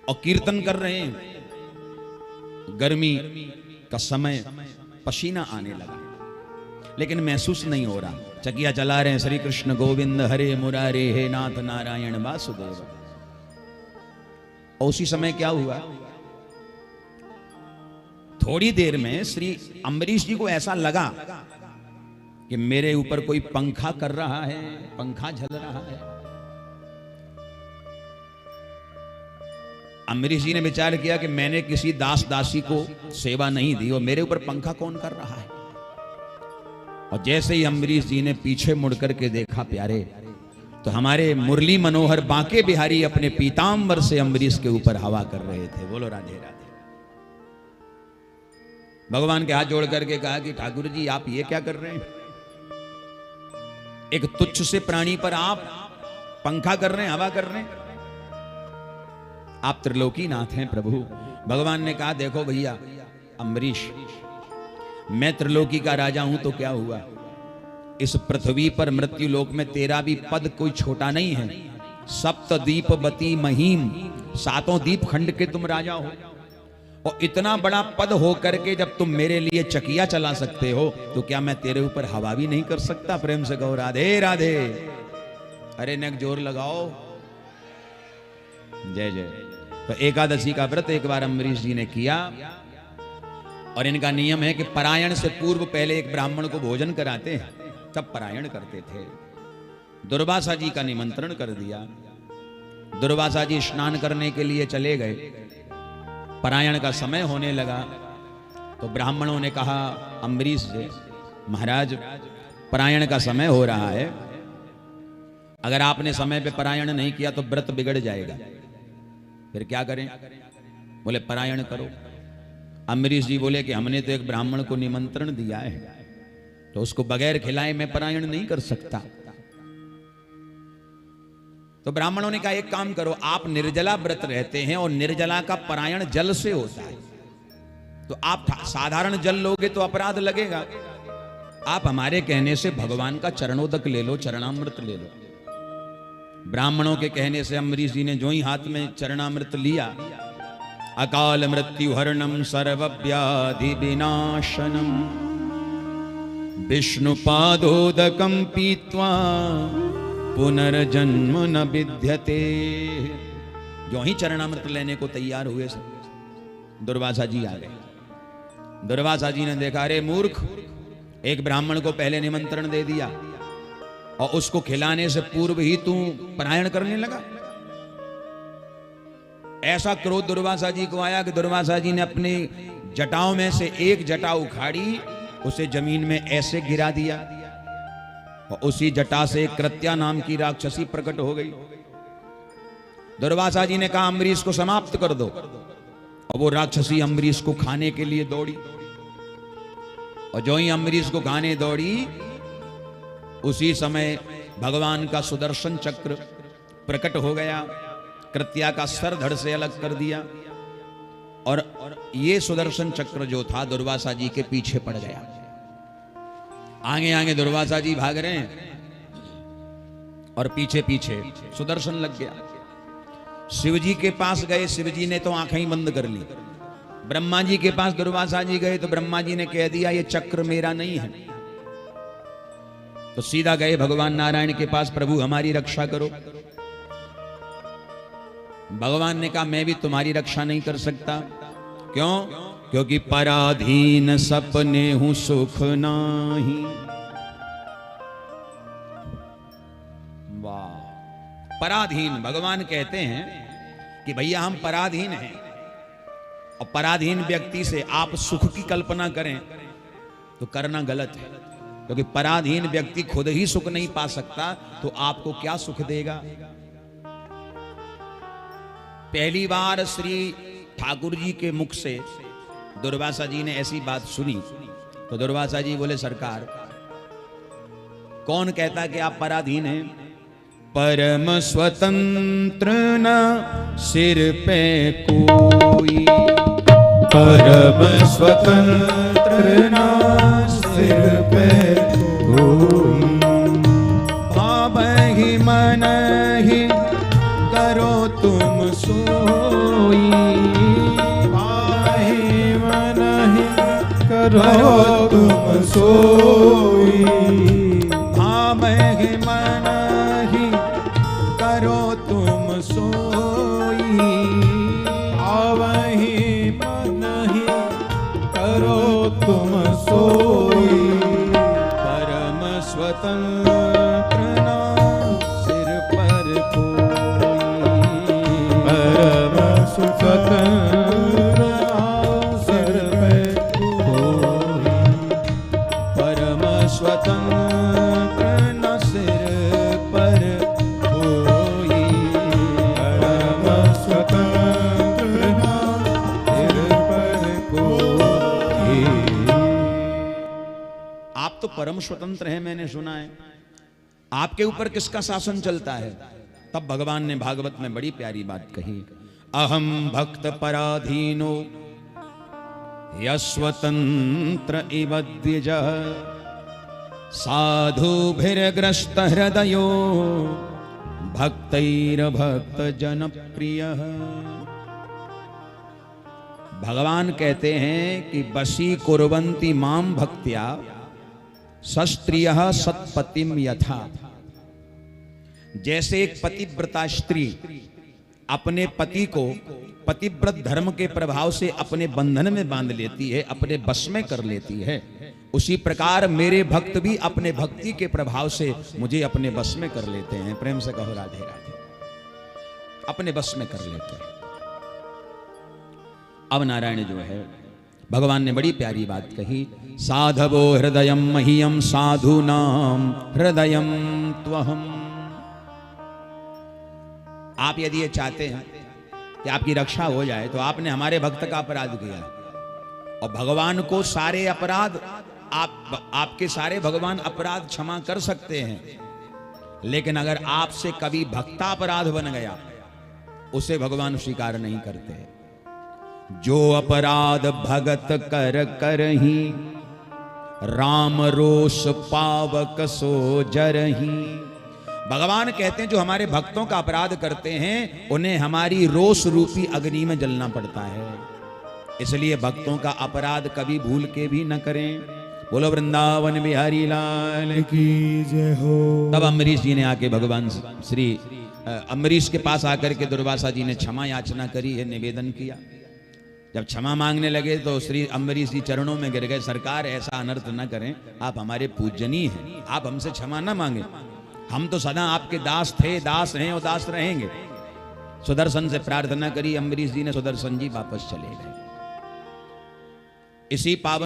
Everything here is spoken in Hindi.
और कीर्तन कर रहे हैं। गर्मी का समय, पसीना आने लगा, लेकिन महसूस नहीं हो रहा। चकिया चला रहे हैं, श्री कृष्ण गोविंद हरे मुरारे हे नाथ नारायण वासुदेव। और उसी समय क्या हुआ, थोड़ी देर में श्री अम्बरीश जी को ऐसा लगा कि मेरे ऊपर कोई पंखा कर रहा है, पंखा झल रहा है। अम्बरीश जी ने विचार किया कि मैंने किसी दास दासी को सेवा नहीं दी और मेरे ऊपर पंखा कौन कर रहा है। और जैसे ही अम्बरीश जी ने पीछे मुड़ करके देखा प्यारे, तो हमारे मुरली मनोहर बांके बिहारी अपने पीतांबर से अम्बरीश के ऊपर हवा कर रहे थे। बोलो राधे राधे। भगवान के हाथ जोड़ करके कहा कि ठाकुर जी आप ये क्या कर रहे हैं, एक तुच्छ से प्राणी पर आप पंखा कर रहे हैं, हवा कर रहे हैं, आप त्रिलोकी नाथ हैं प्रभु। भगवान ने कहा देखो भैया अम्बरीश, मैं त्रिलोकी का राजा हूं तो क्या हुआ, इस पृथ्वी पर मृत्यु लोक में तेरा भी पद कोई छोटा नहीं है। सप्त दीपवती महीम, सातों दीप खंड के तुम राजा हो, और इतना बड़ा पद हो करके जब तुम मेरे लिए चकिया चला सकते हो तो क्या मैं तेरे ऊपर हवा भी नहीं कर सकता। प्रेम से कहो राधे राधे। अरे नेक जोर लगाओ, जय जय। तो एकादशी का व्रत एक बार अम्बरीश जी ने किया, और इनका नियम है कि परायण से पूर्व पहले एक ब्राह्मण को भोजन कराते हैं, तब परायण करते थे। दुर्वासा जी का निमंत्रण कर दिया। दुर्वासा जी स्नान करने के लिए चले गए। परायण का समय होने लगा तो ब्राह्मणों ने कहा अम्बरीश से, महाराज परायण का समय हो रहा है, अगर आपने समय पे परायण नहीं किया तो व्रत बिगड़ जाएगा, फिर क्या करें। बोले परायण करो। अम्बरीश जी बोले कि हमने तो एक ब्राह्मण को निमंत्रण दिया है, तो उसको बगैर खिलाए मैं परायण नहीं कर सकता। तो ब्राह्मणों ने कहा एक काम करो, आप निर्जला व्रत रहते हैं और निर्जला का परायण जल से होता है, तो आप साधारण जल लोगे तो अपराध लगेगा, आप हमारे कहने से भगवान का चरणोदक ले लो, चरणामृत ले लो। ब्राह्मणों के कहने से अम्बरीश जी ने जो ही हाथ में चरणामृत लिया, अकाल मृत्यु हरणम सर्वव्याधि विनाशनम विष्णु पादोदकम पीत्वा पुनर्जन्म न विद्यते। जो ही चरणामृत लेने को तैयार हुए दुर्वासा जी आ गए। दुर्वासा जी ने देखा, अरे मूर्ख, एक ब्राह्मण को पहले निमंत्रण दे दिया और उसको खिलाने से पूर्व ही तू परायण करने लगा। ऐसा क्रोध दुर्वासा जी को आया कि दुर्वासा जी ने अपनी जटाओं में से एक जटा उखाड़ी, उसे जमीन में ऐसे गिरा दिया, और उसी जटा से कृत्या नाम की राक्षसी प्रकट हो गई। दुर्वासा जी ने कहा अम्बरीश को समाप्त कर दो, और वो राक्षसी अम्बरीश को खाने के लिए दौड़ी, और जो ही अम्बरीश को खाने दौड़ी उसी समय भगवान का सुदर्शन चक्र प्रकट हो गया, कृत्या का सर धड़ से अलग कर दिया, और ये सुदर्शन चक्र जो था दुर्वासा जी के पीछे पड़ गया। आगे आगे दुर्वासा जी भाग रहे हैं और पीछे पीछे सुदर्शन लग गया। शिवजी के पास गए, शिवजी ने तो आंखें ही बंद कर ली। ब्रह्मा जी के पास दुर्वासा जी गए तो ब्रह्मा जी ने कह दिया ये चक्र मेरा नहीं है। तो सीधा गए भगवान नारायण के पास, प्रभु हमारी रक्षा करो। भगवान ने कहा मैं भी तुम्हारी रक्षा नहीं कर सकता। क्यों? क्योंकि पराधीन सपने हूं सुख नाही। वाह, पराधीन। भगवान कहते हैं कि भैया हम पराधीन हैं, और पराधीन व्यक्ति से आप सुख की कल्पना करें तो करना गलत है, क्योंकि पराधीन व्यक्ति खुद ही सुख नहीं पा सकता तो आपको क्या सुख देगा। पहली बार श्री ठाकुर जी के मुख से दुर्वासा जी ने ऐसी बात सुनी तो दुर्वासा जी बोले सरकार, कौन कहता कि आप पराधीन हैं? परम स्वतंत्र न सिर पे कोई, परम स्वतंत्र न सिर पे कोई, भाव ही मन ही करो तुम सोई। सोई, पाहि मन ही करो तुम सोई। भावहि मन ही करो तुम सोई, आवहि मन ही करो तुम सोई। परम स्वतंत्र ना सिर पर कोई, परम स्वतंत्र सिर पे कोई। परम स्वतंत्र न सिर पर कोई, परम स्वतंत्र सिर पर कोई। आप तो परम स्वतंत्र हैं, मैंने सुना है। आपके ऊपर किसका शासन चलता है? तब भगवान ने भागवत में बड़ी प्यारी बात कही, अहम भक्त पराधीनो यस्वतंत्र इव द्विज, साधुभिर्ग्रस्त हृदयो भक्तैर्भक्त जनप्रिय। भगवान कहते हैं कि बसी कुर्वन्ति माम भक्त्या सस्त्रियः सत्पतिम यथा। जैसे एक पतिव्रता स्त्री अपने पति को पतिव्रत धर्म के प्रभाव से अपने बंधन में बांध लेती है, अपने बस में कर लेती है, उसी प्रकार मेरे भक्त भी अपने भक्ति के प्रभाव से मुझे अपने बस में कर लेते हैं। प्रेम से कहो राधे राधे। अपने बस में कर लेते हैं। अब नारायण जो है, भगवान ने बड़ी प्यारी बात कही, साधवो हृदयम मह्यम साधूनाम हृदयम त्वहम। आप यदि ये चाहते हैं कि आपकी रक्षा हो जाए तो आपने हमारे भक्त का अपराध किया, और भगवान को सारे अपराध आपके सारे भगवान अपराध क्षमा कर सकते हैं, लेकिन अगर आपसे कभी भक्ता अपराध बन गया उसे भगवान स्वीकार नहीं करते। जो अपराध भगत कर करही, राम रोष पावक सो जरही। भगवान कहते हैं जो हमारे भक्तों का अपराध करते हैं उन्हें हमारी रोष रूपी अग्नि में जलना पड़ता है। इसलिए भक्तों का अपराध कभी भूल के भी न करें। बोलो वृंदावन बिहारी लाल की जय हो। तब अम्बरीश जी ने आके भगवान श्री अम्बरीश के पास आकर के दुर्वासा जी ने क्षमा याचना करी है, निवेदन किया। जब क्षमा मांगने लगे तो श्री अम्बरीश जी चरणों में गिर गए, सरकार ऐसा अनर्थ न करें, आप हमारे पूजनीय हैं, आप हमसे क्षमा न मांगे, हम तो सदा आपके दास थे, दास हैं और दास रहेंगे। सुदर्शन से प्रार्थना करी, अम्बरीश जी ने सुदर्शन जी वापस चले गए। इसी पावन